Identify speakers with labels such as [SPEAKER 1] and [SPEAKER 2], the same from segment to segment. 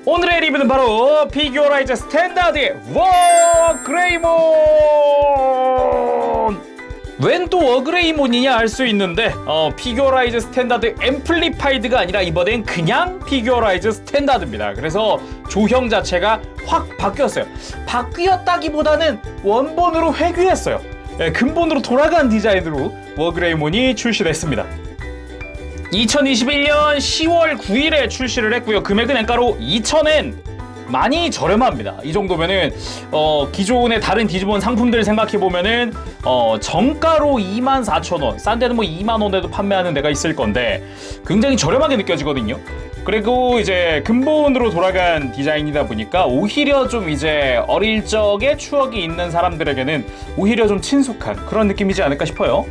[SPEAKER 1] 오늘의 리뷰는 바로 피규어라이즈 스탠다드의 워그레이몬! 웬 또 워그레이몬이냐 알 수 있는데 피규어라이즈 스탠다드 앰플리파이드가 아니라 이번엔 그냥 피규어라이즈 스탠다드입니다. 그래서 조형 자체가 확 바뀌었어요. 바뀌었다기보다는 원본으로 회귀했어요. 근본으로 돌아간 디자인으로 워그레이몬이 출시됐습니다. 2021년 10월 9일에 출시를 했고요. 금액은 엔가로 2,000엔. 많이 저렴합니다. 이 정도면은 기존의 다른 디지몬 상품들 생각해보면은 정가로 24,000원, 싼 데는 뭐 2만원에도 판매하는 데가 있을 건데 굉장히 저렴하게 느껴지거든요. 그리고 이제 근본으로 돌아간 디자인이다 보니까 오히려 좀 이제 어릴 적의 추억이 있는 사람들에게는 오히려 좀 친숙한 그런 느낌이지 않을까 싶어요.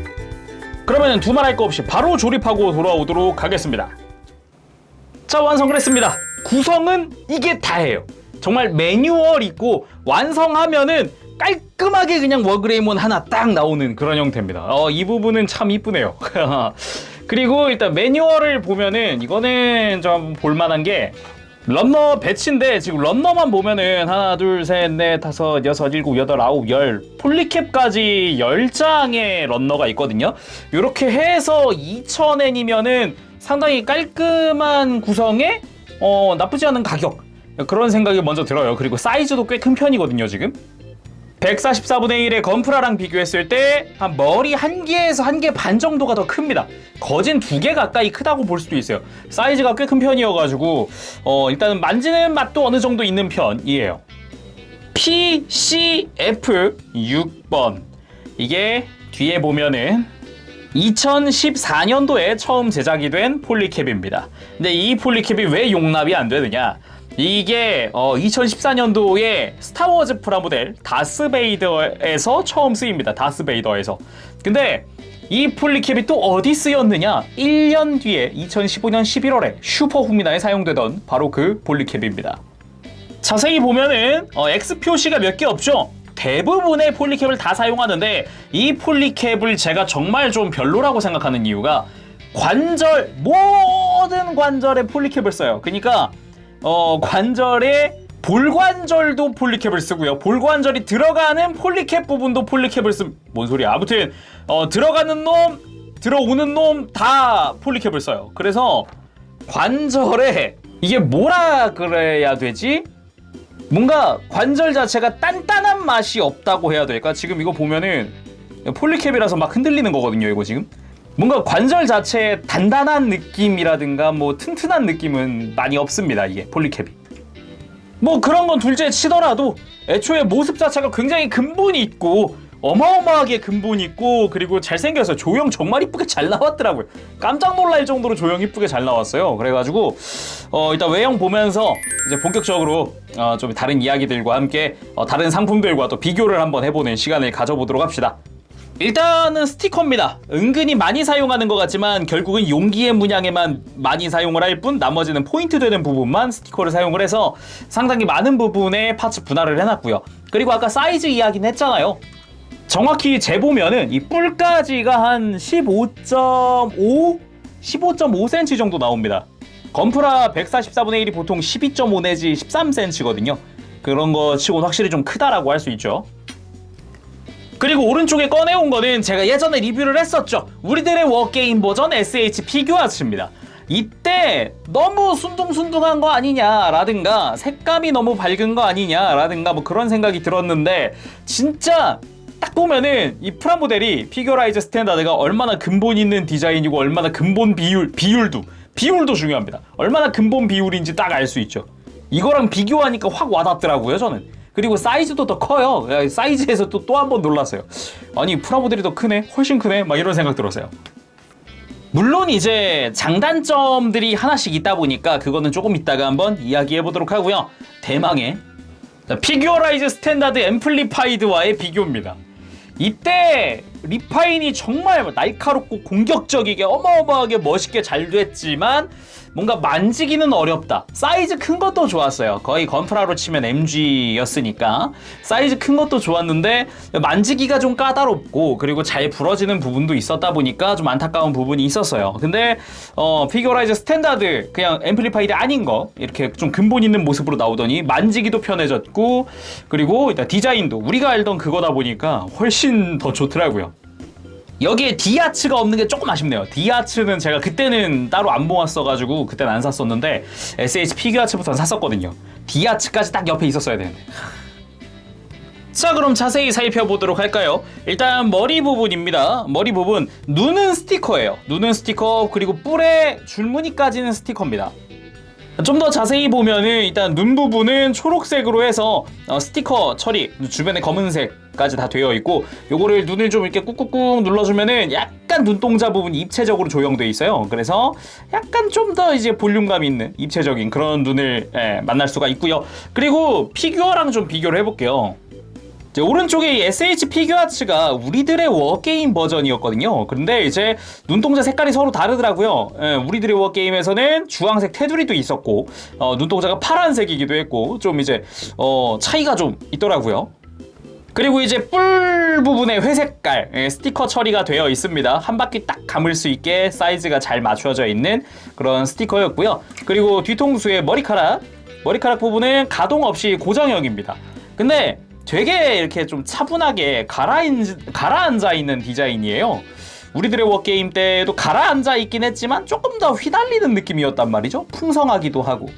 [SPEAKER 1] 그러면 두말할 거 없이 바로 조립하고 돌아오도록 하겠습니다. 자, 완성을 했습니다. 구성은 이게 다예요. 정말 매뉴얼 있고 완성하면은 깔끔하게 그냥 워그레이몬 하나 딱 나오는 그런 형태입니다. 이 부분은 참 이쁘네요. 그리고 일단 매뉴얼을 보면은 이거는 좀 볼만한 게 런너 배치인데 지금 런너만 보면은 하나, 둘, 셋, 넷, 다섯, 여섯, 일곱, 여덟, 아홉, 열 폴리캡까지 10장의 런너가 있거든요. 이렇게 해서 2,000엔이면은 상당히 깔끔한 구성에 나쁘지 않은 가격, 그런 생각이 먼저 들어요. 그리고 사이즈도 꽤 큰 편이거든요. 지금 144분의 1의 건프라랑 비교했을 때 한 머리 1개에서 1개 반 정도가 더 큽니다. 거진 2개 가까이 크다고 볼 수도 있어요. 사이즈가 꽤 큰 편이어가지고 일단은 만지는 맛도 어느 정도 있는 편이에요. PCF 6번, 이게 뒤에 보면은 2014년도에 처음 제작이 된 폴리캡입니다. 근데 이 폴리캡이 왜 용납이 안 되느냐? 이게 2014년도에 스타워즈 프라모델 다스베이더에서 처음 쓰입니다. 다스베이더에서. 근데 이 폴리캡이 또 어디 쓰였느냐? 1년 뒤에 2015년 11월에 슈퍼후미나에 사용되던 바로 그 폴리캡입니다. 자세히 보면은 X 표시가 몇 개 없죠? 대부분의 폴리캡을 다 사용하는데 이 폴리캡을 제가 정말 좀 별로라고 생각하는 이유가 모든 관절에 폴리캡을 써요. 그러니까 관절에 볼관절도 폴리캡을 쓰고요. 볼관절이 들어가는 폴리캡 부분도 폴리캡을 뭔 소리야. 아무튼 들어가는 놈, 들어오는 놈 다 폴리캡을 써요. 그래서 관절에 이게 뭐라 그래야 되지? 뭔가 관절 자체가 단단한 맛이 없다고 해야 될까? 지금 이거 보면은 폴리캡이라서 막 흔들리는 거거든요. 이거 지금 뭔가 관절 자체에 단단한 느낌이라든가 뭐 튼튼한 느낌은 많이 없습니다. 이게 폴리캡이 뭐 그런 건 둘째 치더라도 애초에 모습 자체가 굉장히 근본이 있고 어마어마하게 근본이 있고 그리고 잘생겨서 조형 정말 이쁘게 잘 나왔더라고요. 깜짝 놀랄 정도로 조형 이쁘게 잘 나왔어요. 그래가지고 일단 외형 보면서 이제 본격적으로 좀 다른 이야기들과 함께 다른 상품들과 또 비교를 한번 해보는 시간을 가져보도록 합시다. 일단은 스티커입니다. 은근히 많이 사용하는 것 같지만 결국은 용기의 문양에만 많이 사용을 할 뿐 나머지는 포인트 되는 부분만 스티커를 사용을 해서 상당히 많은 부분에 파츠 분할을 해놨고요. 그리고 아까 사이즈 이야기는 했잖아요. 정확히 재보면은 이 뿔까지가 한 15.5cm 정도 나옵니다. 건프라 144분의 1이 보통 12.5 내지 13cm거든요. 그런 거 치고는 확실히 좀 크다라고 할 수 있죠. 그리고 오른쪽에 꺼내온 거는 제가 예전에 리뷰를 했었죠. 우리들의 워게임 버전 SH 피규어츠입니다. 이때 너무 순둥순둥한 거 아니냐라든가 색감이 너무 밝은 거 아니냐라든가 뭐 그런 생각이 들었는데 진짜 딱 보면은 이 프라모델이 피규어라이즈 스탠다드가 얼마나 근본 있는 디자인이고 얼마나 근본 비율도 중요합니다. 얼마나 근본 비율인지 딱 알 수 있죠. 이거랑 비교하니까 확 와닿더라고요. 저는. 그리고 사이즈도 더 커요. 사이즈에서 또 한 번 놀랐어요. 아니 프라모델이 더 크네? 훨씬 크네? 막 이런 생각 들었어요. 물론 이제 장단점들이 하나씩 있다 보니까 그거는 조금 이따가 한번 이야기해 보도록 하고요. 대망의 피규어라이즈 스탠다드 앰플리파이드와의 비교입니다. 이때 리파인이 정말 날카롭고 공격적이게 어마어마하게 멋있게 잘 됐지만 뭔가 만지기는 어렵다. 사이즈 큰 것도 좋았어요. 거의 건프라로 치면 MG였으니까 사이즈 큰 것도 좋았는데 만지기가 좀 까다롭고 그리고 잘 부러지는 부분도 있었다 보니까 좀 안타까운 부분이 있었어요. 근데 피규어라이즈 스탠다드 그냥 앰플리파이드 아닌 거 이렇게 좀 근본 있는 모습으로 나오더니 만지기도 편해졌고 그리고 일단 디자인도 우리가 알던 그거다 보니까 훨씬 더 좋더라고요. 여기에 디아츠가 없는 게 조금 아쉽네요. 디아츠는 제가 그때는 따로 안 모았어가지고 그때는 안 샀었는데 SH 피규어츠부터는 샀었거든요. 디아츠까지 딱 옆에 있었어야 되는데. 자, 그럼 자세히 살펴보도록 할까요? 일단 머리 부분입니다. 머리 부분 눈은 스티커예요. 눈은 스티커 그리고 뿔에 줄무늬까지는 스티커입니다. 좀 더 자세히 보면은 일단 눈 부분은 초록색으로 해서 스티커 처리 주변에 검은색까지 다 되어 있고 요거를 눈을 좀 이렇게 꾹꾹꾹 눌러주면은 약간 눈동자 부분이 입체적으로 조형되어 있어요. 그래서 약간 좀 더 이제 볼륨감 있는 입체적인 그런 눈을 만날 수가 있고요. 그리고 피규어랑 좀 비교를 해볼게요. 오른쪽에 이 SH 피규어츠가 우리들의 워게임 버전이었거든요. 그런데 이제 눈동자 색깔이 서로 다르더라고요. 우리들의 워게임에서는 주황색 테두리도 있었고 눈동자가 파란색이기도 했고 좀 이제 차이가 좀 있더라고요. 그리고 이제 뿔 부분에 회색깔 스티커 처리가 되어 있습니다. 한 바퀴 딱 감을 수 있게 사이즈가 잘 맞춰져 있는 그런 스티커였고요. 그리고 뒤통수의 머리카락 부분은 가동 없이 고정형입니다. 근데 되게 이렇게 좀 차분하게 가라앉아 있는 디자인이에요. 우리들의 워게임 때도 가라앉아 있긴 했지만 조금 더 휘날리는 느낌이었단 말이죠. 풍성하기도 하고.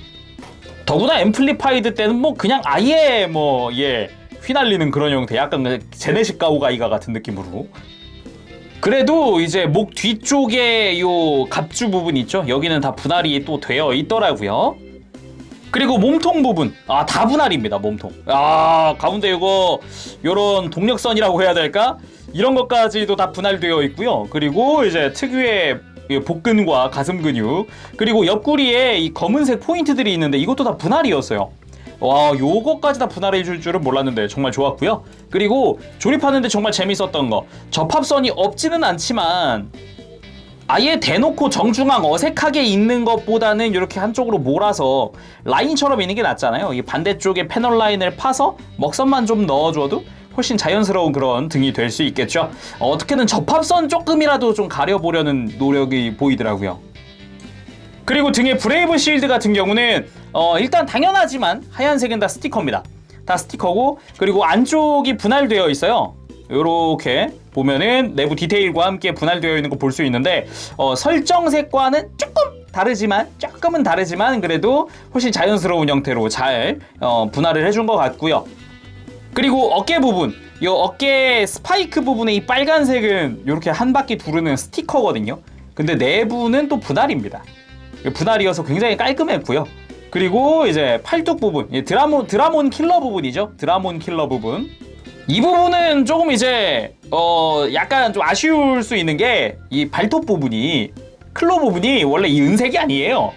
[SPEAKER 1] 더구나 앰플리파이드 때는 뭐 그냥 아예 휘날리는 그런 형태. 약간 제네식 가오가이가 같은 느낌으로. 그래도 이제 목 뒤쪽에 요 갑주 부분 있죠? 여기는 다 분할이 또 되어 있더라고요. 그리고 몸통 부분 다 분할입니다. 몸통 가운데 요런 동력선이라고 해야 될까? 이런 것까지도 다 분할되어 있고요. 그리고 이제 특유의 복근과 가슴 근육 그리고 옆구리에 이 검은색 포인트들이 있는데 이것도 다 분할이었어요. 와, 요거까지 다 분할해 줄 줄은 몰랐는데 정말 좋았고요. 그리고 조립하는데 정말 재밌었던 거 접합선이 없지는 않지만 아예 대놓고 정중앙 어색하게 있는 것보다는 이렇게 한쪽으로 몰아서 라인처럼 있는 게 낫잖아요. 이 반대쪽에 패널 라인을 파서 먹선만 좀 넣어줘도 훨씬 자연스러운 그런 등이 될 수 있겠죠. 어떻게든 접합선 조금이라도 좀 가려보려는 노력이 보이더라고요. 그리고 등에 브레이브 실드 같은 경우는 일단 당연하지만 하얀색은 다 스티커입니다. 다 스티커고 그리고 안쪽이 분할되어 있어요. 요렇게 보면은 내부 디테일과 함께 분할되어 있는 거 볼 수 있는데 설정색과는 조금은 다르지만 그래도 훨씬 자연스러운 형태로 잘 분할을 해준 것 같고요. 그리고 어깨 부분 이 어깨 스파이크 부분에 이 빨간색은 이렇게 한 바퀴 두르는 스티커거든요. 근데 내부는 또 분할입니다. 분할이어서 굉장히 깔끔했고요. 그리고 이제 팔뚝 부분 드라몬 킬러 부분이죠. 드라몬 킬러 부분 이 부분은 조금 이제 약간 좀 아쉬울 수 있는 게 이 발톱 부분이 클로 부분이 원래 이 은색이 아니에요.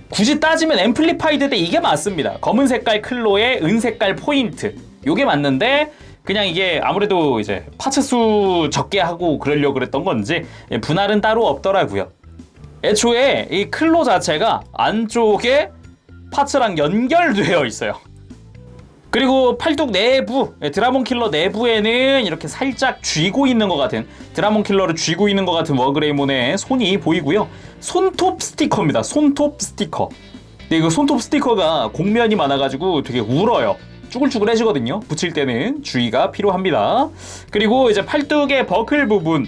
[SPEAKER 1] 굳이 따지면 앰플리파이드 때 이게 맞습니다. 검은 색깔 클로에 은색깔 포인트 요게 맞는데 그냥 이게 아무래도 이제 파츠 수 적게 하고 그러려고 그랬던 건지 분할은 따로 없더라고요. 애초에 이 클로 자체가 안쪽에 파츠랑 연결되어 있어요. 그리고 팔뚝 내부 드라몬 킬러 내부에는 이렇게 살짝 쥐고 있는 것 같은 드라몬 킬러를 쥐고 있는 것 같은 워그레이몬의 손이 보이고요. 손톱 스티커입니다. 손톱 스티커. 근데 이거 손톱 스티커가 곡면이 많아가지고 되게 울어요. 쭈글쭈글해지거든요. 붙일 때는 주의가 필요합니다. 그리고 이제 팔뚝의 버클 부분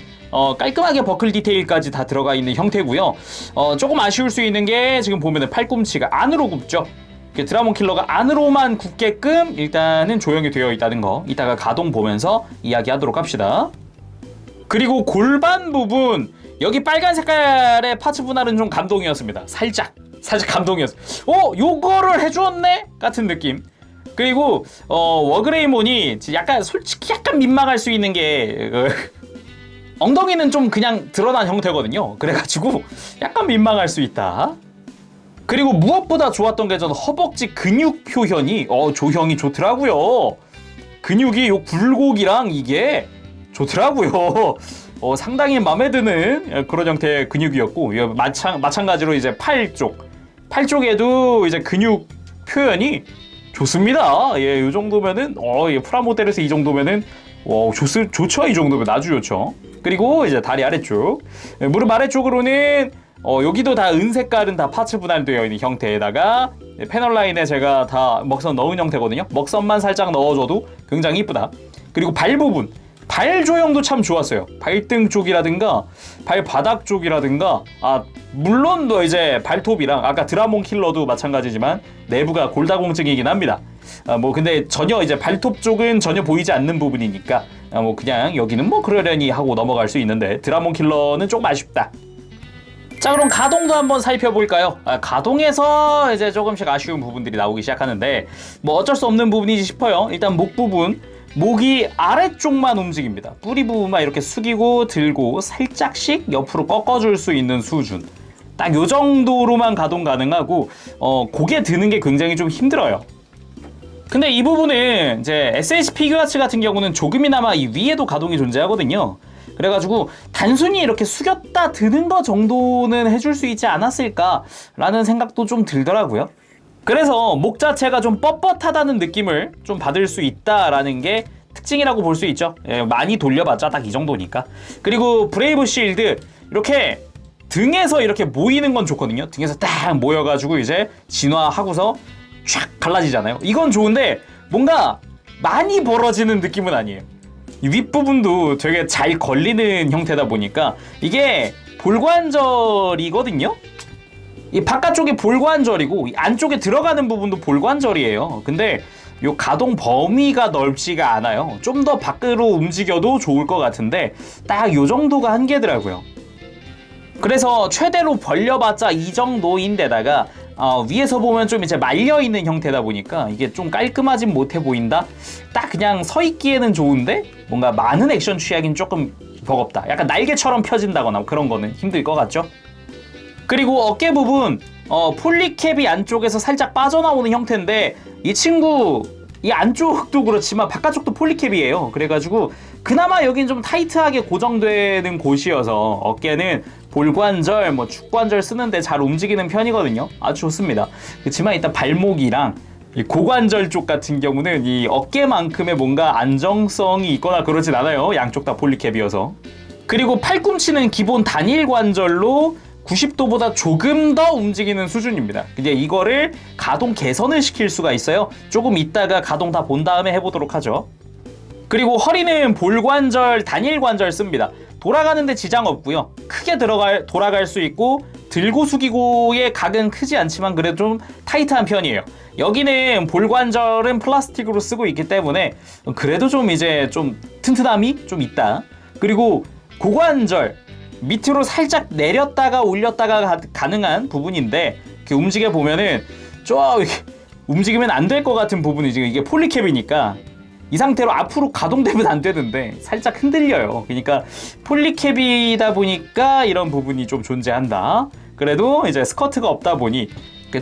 [SPEAKER 1] 깔끔하게 버클 디테일까지 다 들어가 있는 형태고요. 조금 아쉬울 수 있는 게 지금 보면은 팔꿈치가 안으로 굽죠. 드라몬 킬러가 안으로만 굽게끔 일단은 조형이 되어 있다는 거 이따가 가동 보면서 이야기하도록 합시다. 그리고 골반 부분 여기 빨간 색깔의 파츠 분할은 좀 감동이었습니다. 살짝 감동이었어요. 요거를 해주었네? 같은 느낌. 그리고 워그레이몬이 솔직히 약간 민망할 수 있는 게 엉덩이는 좀 그냥 드러난 형태거든요. 그래가지고 약간 민망할 수 있다. 그리고 무엇보다 좋았던 게 저는 허벅지 근육 표현이 조형이 좋더라고요. 근육이 요 굴곡이랑 이게 좋더라고요. 상당히 마음에 드는 그런 형태의 근육이었고, 마찬가지로 이제 팔 쪽에도 이제 근육 표현이 좋습니다. 예, 이 정도면은 프라모델에서 이 정도면은 좋죠. 이 정도면 아주 좋죠. 그리고 이제 다리 아래쪽, 무릎 아래쪽으로는 여기도 다 은색깔은 다 파츠 분할되어 있는 형태에다가 패널 라인에 제가 다 먹선 넣은 형태거든요. 먹선만 살짝 넣어줘도 굉장히 이쁘다. 그리고 발 부분, 발 조형도 참 좋았어요. 발등 쪽이라든가 발바닥 쪽이라든가, 물론 이제 발톱이랑 아까 드라몬 킬러도 마찬가지지만 내부가 골다공증이긴 합니다. 근데 전혀 이제 발톱 쪽은 전혀 보이지 않는 부분이니까 그냥 여기는 그러려니 하고 넘어갈 수 있는데, 드라몬 킬러는 조금 아쉽다. 자, 그럼 가동도 한번 살펴볼까요? 가동에서 이제 조금씩 아쉬운 부분들이 나오기 시작하는데 어쩔 수 없는 부분이지 싶어요. 일단 목 부분, 목이 아래쪽만 움직입니다. 뿌리 부분만 이렇게 숙이고 들고 살짝씩 옆으로 꺾어줄 수 있는 수준, 딱 요 정도로만 가동 가능하고 고개 드는 게 굉장히 좀 힘들어요. 근데 이 부분은 이제 SH 피규어츠 같은 경우는 조금이나마 이 위에도 가동이 존재하거든요. 그래가지고 단순히 이렇게 숙였다 드는 거 정도는 해줄 수 있지 않았을까라는 생각도 좀 들더라고요. 그래서 목 자체가 좀 뻣뻣하다는 느낌을 좀 받을 수 있다라는 게 특징이라고 볼 수 있죠. 많이 돌려봤자 딱 이 정도니까. 그리고 브레이브 실드, 이렇게 등에서 이렇게 모이는 건 좋거든요. 등에서 딱 모여가지고 이제 진화하고서 쫙 갈라지잖아요. 이건 좋은데 뭔가 많이 벌어지는 느낌은 아니에요. 이 윗부분도 되게 잘 걸리는 형태다 보니까 이게 볼관절이거든요. 이 바깥쪽이 볼관절이고 이 안쪽에 들어가는 부분도 볼관절이에요. 근데 요 가동 범위가 넓지가 않아요. 좀 더 밖으로 움직여도 좋을 것 같은데 딱 요 정도가 한계더라고요. 그래서 최대로 벌려봤자 이 정도인데다가 위에서 보면 좀 이제 말려있는 형태다 보니까 이게 좀 깔끔하진 못해 보인다? 딱 그냥 서 있기에는 좋은데 뭔가 많은 액션 취하긴 조금 버겁다. 약간 날개처럼 펴진다거나 그런 거는 힘들 것 같죠? 그리고 어깨 부분, 폴리캡이 안쪽에서 살짝 빠져나오는 형태인데 이 친구 이 안쪽도 그렇지만 바깥쪽도 폴리캡이에요. 그래가지고 그나마 여긴 좀 타이트하게 고정되는 곳이어서 어깨는 볼관절, 축관절 쓰는데 잘 움직이는 편이거든요. 아주 좋습니다. 그렇지만 일단 발목이랑 이 고관절 쪽 같은 경우는 이 어깨만큼의 뭔가 안정성이 있거나 그러진 않아요. 양쪽 다 폴리캡이어서. 그리고 팔꿈치는 기본 단일 관절로 90도보다 조금 더 움직이는 수준입니다. 근데 이거를 가동 개선을 시킬 수가 있어요. 조금 이따가 가동 다 본 다음에 해보도록 하죠. 그리고 허리는 볼관절, 단일 관절 씁니다. 돌아가는데 지장 없고요. 크게 돌아갈 수 있고 들고 숙이고의 각은 크지 않지만 그래도 좀 타이트한 편이에요. 여기는 볼관절은 플라스틱으로 쓰고 있기 때문에 그래도 좀 이제 좀 튼튼함이 좀 있다. 그리고 고관절 밑으로 살짝 내렸다가 올렸다가 가능한 부분인데 이렇게 움직여 보면은 좀 움직이면 안 될 것 같은 부분이 지금 이게 폴리캡이니까 이 상태로 앞으로 가동되면 안 되는데 살짝 흔들려요. 그러니까 폴리캡이다 보니까 이런 부분이 좀 존재한다. 그래도 이제 스커트가 없다 보니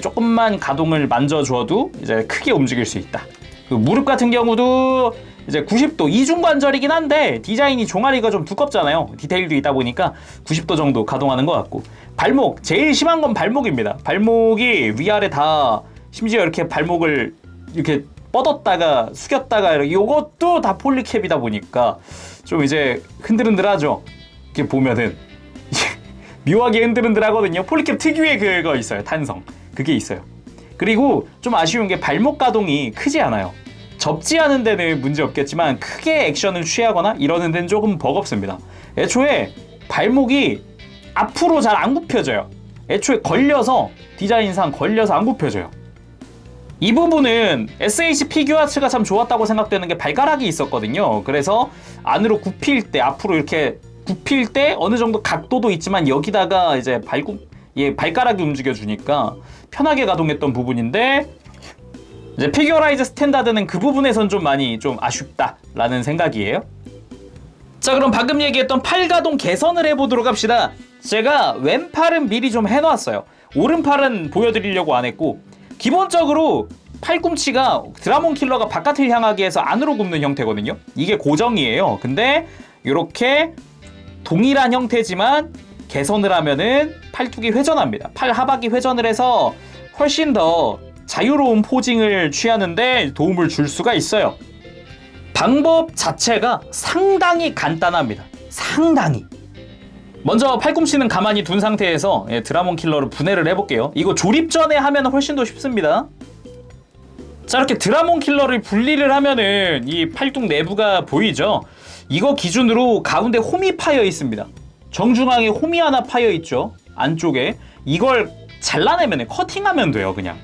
[SPEAKER 1] 조금만 가동을 만져줘도 이제 크게 움직일 수 있다. 그 무릎 같은 경우도 이제 90도 이중관절이긴 한데 디자인이 종아리가 좀 두껍잖아요. 디테일도 있다 보니까 90도 정도 가동하는 것 같고, 발목, 제일 심한 건 발목입니다. 발목이 위아래 다 심지어 이렇게 발목을 이렇게 뻗었다가 숙였다가 이렇게 요것도 다 폴리캡이다 보니까 좀 이제 흔들흔들하죠. 이렇게 보면은 묘하게 흔들흔들하거든요. 폴리캡 특유의 그거 있어요. 탄성. 그게 있어요. 그리고 좀 아쉬운 게 발목 가동이 크지 않아요. 접지 않은 데는 문제 없겠지만 크게 액션을 취하거나 이러는 데는 조금 버겁습니다. 애초에 발목이 앞으로 잘 안 굽혀져요. 애초에 걸려서 디자인상 걸려서 안 굽혀져요. 이 부분은 SH 피규어츠가 참 좋았다고 생각되는 게 발가락이 있었거든요. 그래서 안으로 굽힐 때, 앞으로 이렇게 굽힐 때 어느 정도 각도도 있지만 여기다가 이제 발가락이 움직여주니까 편하게 가동했던 부분인데, 이제 피규어라이즈 스탠다드는 그 부분에선 좀 많이 좀 아쉽다라는 생각이에요. 자, 그럼 방금 얘기했던 팔 가동 개선을 해보도록 합시다. 제가 왼팔은 미리 좀 해놨어요. 오른팔은 보여드리려고 안 했고, 기본적으로 팔꿈치가 드라몬 킬러가 바깥을 향하게 해서 안으로 굽는 형태거든요. 이게 고정이에요. 근데 이렇게 동일한 형태지만 개선을 하면은 팔뚝이 회전합니다. 팔 하박이 회전을 해서 훨씬 더 자유로운 포징을 취하는데 도움을 줄 수가 있어요. 방법 자체가 상당히 간단합니다. 상당히. 먼저 팔꿈치는 가만히 둔 상태에서 드라몬 킬러로 분해를 해볼게요. 이거 조립 전에 하면 훨씬 더 쉽습니다. 자, 이렇게 드라몬 킬러를 분리를 하면은 이 팔뚝 내부가 보이죠? 이거 기준으로 가운데 홈이 파여 있습니다. 정중앙에 홈이 하나 파여 있죠? 안쪽에. 이걸 잘라내면 커팅하면 돼요, 그냥.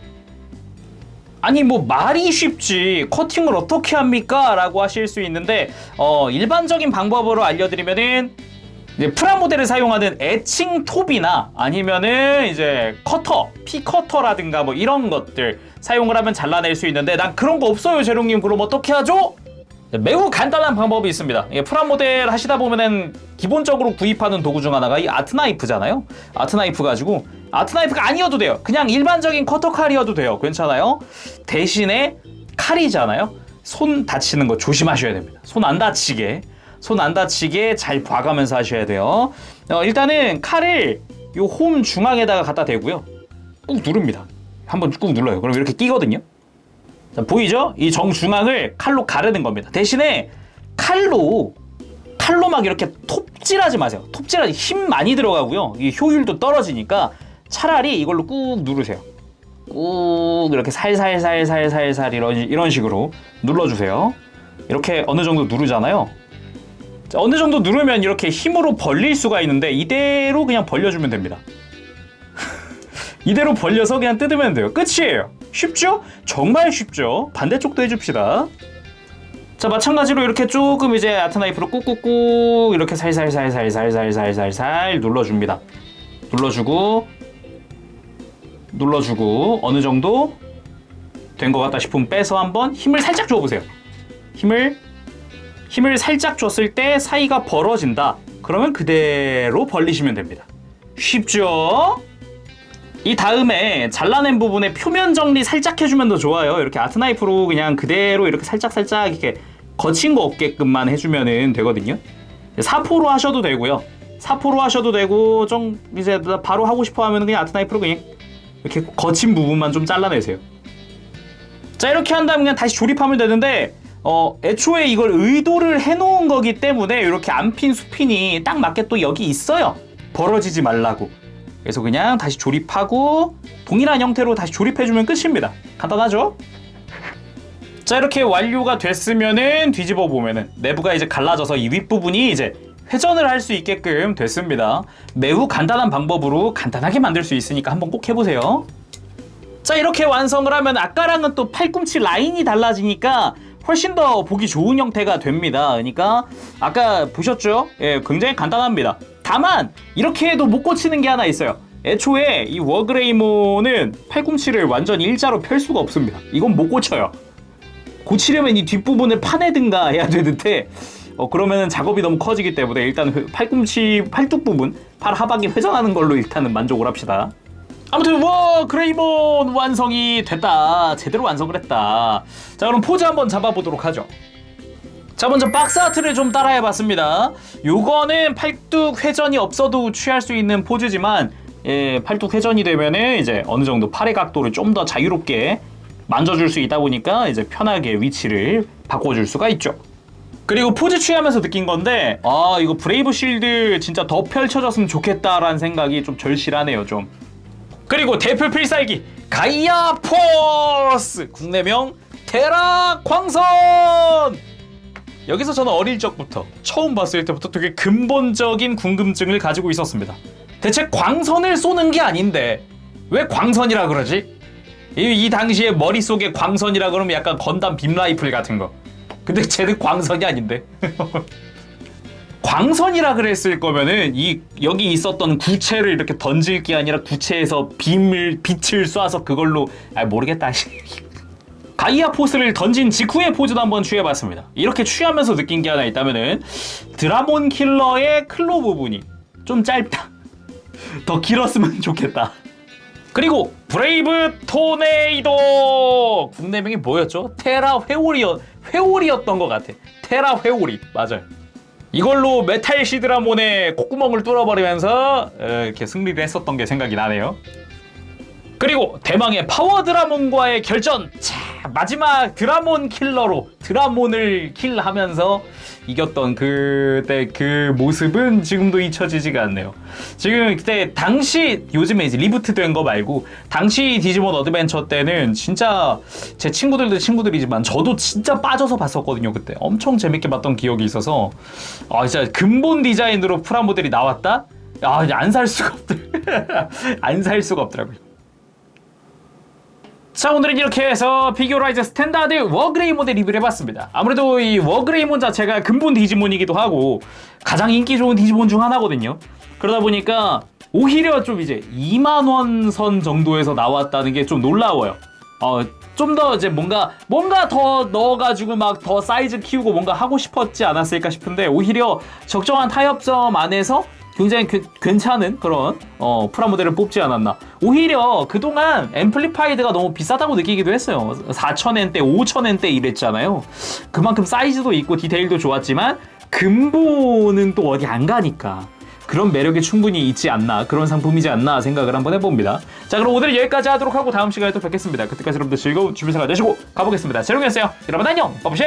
[SPEAKER 1] 아니 뭐 말이 쉽지 커팅을 어떻게 합니까? 라고 하실 수 있는데 일반적인 방법으로 알려드리면은 이제 프라모델을 사용하는 에칭 톱이나 아니면은 이제 커터, 피커터라든가 뭐 이런 것들 사용을 하면 잘라낼 수 있는데 난 그런 거 없어요, 재롱님. 그럼 어떻게 하죠? 매우 간단한 방법이 있습니다. 프라모델 하시다 보면은 기본적으로 구입하는 도구 중 하나가 이 아트나이프잖아요. 아트나이프 가지고 아트나이프가 아니어도 돼요. 그냥 일반적인 커터 칼이어도 돼요. 괜찮아요. 대신에 칼이잖아요. 손 다치는 거 조심하셔야 됩니다. 손 안 다치게 잘 봐가면서 하셔야 돼요. 일단은 칼을 요 홈 중앙에다가 갖다 대고요. 꾹 누릅니다. 한번 꾹 눌러요. 그럼 이렇게 끼거든요. 자, 보이죠? 이 정중앙을 칼로 가르는 겁니다. 대신에 칼로 막 이렇게 톱질하지 마세요. 톱질하지 힘 많이 들어가고요. 이 효율도 떨어지니까 차라리 이걸로 꾹 누르세요. 꾹 이렇게 살살살살살살 이런 식으로 눌러주세요. 이렇게 어느 정도 누르잖아요. 자, 어느 정도 누르면 이렇게 힘으로 벌릴 수가 있는데 이대로 그냥 벌려주면 됩니다. 이대로 벌려서 그냥 뜯으면 돼요. 끝이에요. 쉽죠? 정말 쉽죠? 반대쪽도 해줍시다. 자, 마찬가지로 이렇게 조금 이제 아트나이프로 꾹꾹꾹 이렇게 살살살살살살살살 눌러줍니다. 눌러주고 어느 정도 된 것 같다 싶으면 빼서 한번 힘을 살짝 줘보세요. 힘을 살짝 줬을 때 사이가 벌어진다. 그러면 그대로 벌리시면 됩니다. 쉽죠? 이 다음에 잘라낸 부분에 표면 정리 살짝 해주면 더 좋아요. 이렇게 아트나이프로 그냥 그대로 이렇게 살짝 이렇게 거친 거 없게끔만 해주면 되거든요. 사포로 하셔도 되고요. 사포로 하셔도 되고 좀 이제 바로 하고 싶어 하면 그냥 아트나이프로 그냥 이렇게 거친 부분만 좀 잘라내세요. 자, 이렇게 한 다음에 그냥 다시 조립하면 되는데 애초에 이걸 의도를 해놓은 거기 때문에 이렇게 안핀 수핀이 딱 맞게 또 여기 있어요. 벌어지지 말라고. 그래서 그냥 다시 조립하고 동일한 형태로 다시 조립해주면 끝입니다. 간단하죠? 자, 이렇게 완료가 됐으면은 뒤집어 보면은 내부가 이제 갈라져서 이 윗부분이 이제 회전을 할 수 있게끔 됐습니다. 매우 간단한 방법으로 간단하게 만들 수 있으니까 한번 꼭 해보세요. 자, 이렇게 완성을 하면 아까랑은 또 팔꿈치 라인이 달라지니까 훨씬 더 보기 좋은 형태가 됩니다. 그러니까 아까 보셨죠? 예, 굉장히 간단합니다. 다만 이렇게 해도 못 고치는 게 하나 있어요. 애초에 이 워그레이모는 팔꿈치를 완전 일자로 펼 수가 없습니다. 이건 못 고쳐요. 고치려면 이 뒷부분을 파내든가 해야 되는데 그러면 작업이 너무 커지기 때문에 일단 팔뚝 부분, 팔 하박이 회전하는 걸로 일단은 만족을 합시다. 아무튼 워그레이몬 완성이 됐다. 제대로 완성을 했다. 자, 그럼 포즈 한번 잡아보도록 하죠. 자, 먼저 박스 아트를 좀 따라해봤습니다. 요거는 팔뚝 회전이 없어도 취할 수 있는 포즈지만 팔뚝 회전이 되면은 이제 어느 정도 팔의 각도를 좀 더 자유롭게 만져줄 수 있다 보니까 이제 편하게 위치를 바꿔줄 수가 있죠. 그리고 포즈 취하면서 느낀 건데 이거 브레이브 실드 진짜 더 펼쳐졌으면 좋겠다라는 생각이 좀 절실하네요, 좀. 그리고 대표 필살기 가이아 포스! 국내명 테라 광선! 여기서 저는 어릴 적부터 처음 봤을 때부터 되게 근본적인 궁금증을 가지고 있었습니다. 대체 광선을 쏘는 게 아닌데 왜 광선이라 그러지? 이 당시에 머릿속에 광선이라 그러면 약간 건담 빔라이플 같은 거. 근데 쟤는 광선이 아닌데. 광선이라 그랬을 거면은 여기 있었던 구체를 이렇게 던질 게 아니라 구체에서 빛을 쏴서 그걸로 모르겠다. 가이아 포스를 던진 직후의 포즈도 한번 취해봤습니다. 이렇게 취하면서 느낀 게 하나 있다면은 드라몬 킬러의 클로 부분이 좀 짧다. 더 길었으면 좋겠다. 그리고 브레이브 토네이도! 국내명이 뭐였죠? 테라 회오리였던 것 같아. 테라 회오리. 맞아요. 이걸로 메탈 시드라몬의 콧구멍을 뚫어버리면서 이렇게 승리를 했었던 게 생각이 나네요. 그리고 대망의 파워 드라몬과의 결전! 자, 마지막 드라몬 킬러로 드라몬을 킬하면서 이겼던 그때 그 모습은 지금도 잊혀지지가 않네요. 지금 그때 당시 요즘에 이제 리부트 된 거 말고 당시 디지몬 어드벤처 때는 진짜 제 친구들도 친구들이지만 저도 진짜 빠져서 봤었거든요. 그때 엄청 재밌게 봤던 기억이 있어서 진짜 근본 디자인으로 프라모델이 나왔다? 이제 안 살 수가 없더라고요. 안 살 수가 없더라고요. 자, 오늘은 이렇게 해서 피규어라이즈 스탠다드 워그레이몬의 리뷰를 해봤습니다. 아무래도 이 워그레이몬 자체가 근본 디지몬이기도 하고 가장 인기 좋은 디지몬 중 하나거든요. 그러다 보니까 오히려 좀 이제 2만원 선 정도에서 나왔다는 게 좀 놀라워요. 좀 더 이제 뭔가 더 넣어가지고 막 더 사이즈 키우고 뭔가 하고 싶었지 않았을까 싶은데 오히려 적정한 타협점 안에서 굉장히 괜찮은 그런 프라모델을 뽑지 않았나. 오히려 그동안 앰플리파이드가 너무 비싸다고 느끼기도 했어요. 4,000엔대, 5,000엔대 이랬잖아요. 그만큼 사이즈도 있고 디테일도 좋았지만 근본은 또 어디 안 가니까 그런 매력이 충분히 있지 않나, 그런 상품이지 않나 생각을 한번 해봅니다. 자, 그럼 오늘 여기까지 하도록 하고 다음 시간에 또 뵙겠습니다. 그때까지 여러분들 즐거운 주말 생활 되시고 가보겠습니다. 재롱이었어요. 여러분 안녕. 빠부시.